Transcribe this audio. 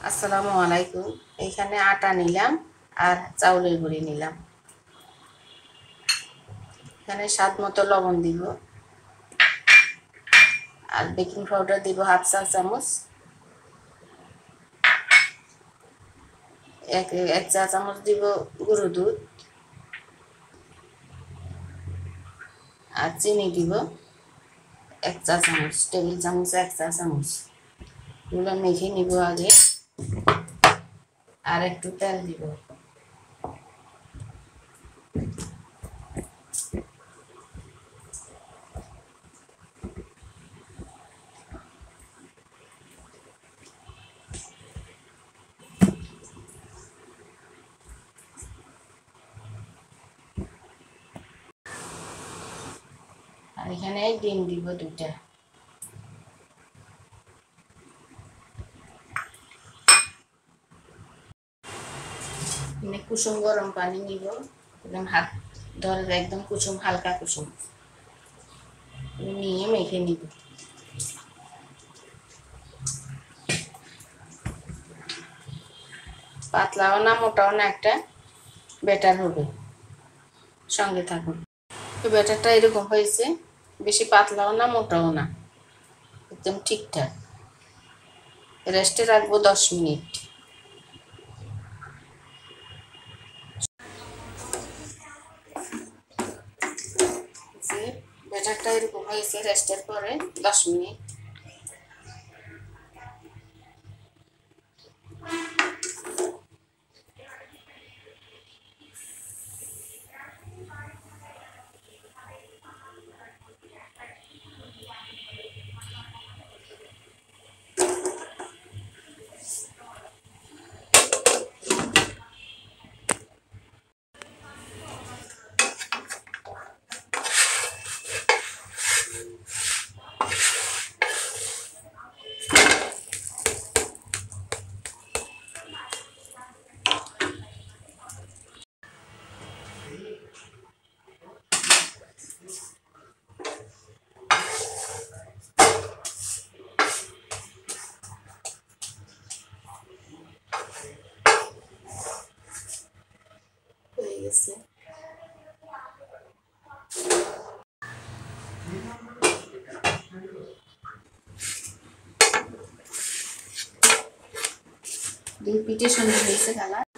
আসসালামু আলাইকুম। এখানে আটা নিলাম আর চাউলের গুঁড়ি নিলাম। এখানে স্বাদ মতো লবণ দিব আর বেকিং পাউডার দিব হাফ চা চামচ, এক চা চামচ দিব গুঁড়ো দুধ আর চিনি দিব এক চা চামচ, টেবিল চামচ এক চা চামচ। এগুলো মেখে নিব আগে আর একটু তেল দিব। আর এখানে ডিম দিব দুইটা। এখানে কুসুম গরম পানি নিব, একদম হাত ধরে একদম কুসুম, হালকা কুসুম নিয়ে মেখে নিব। পাতলাও না মোটাও না, একটা ব্যাটার হবে। সঙ্গে থাকুন। ব্যাটারটা এরকম হয়েছে, বেশি পাতলাও না মোটাও না, একদম ঠিকঠাক। রেস্টে রাখবো 10 মিনিট। ব্যাটারটা এরকম হয়েছে, রেস্টের পরে 10 মিনিট। হয়ে গেছে। দুই পিঠে সুন্দর হয়েছে কালার।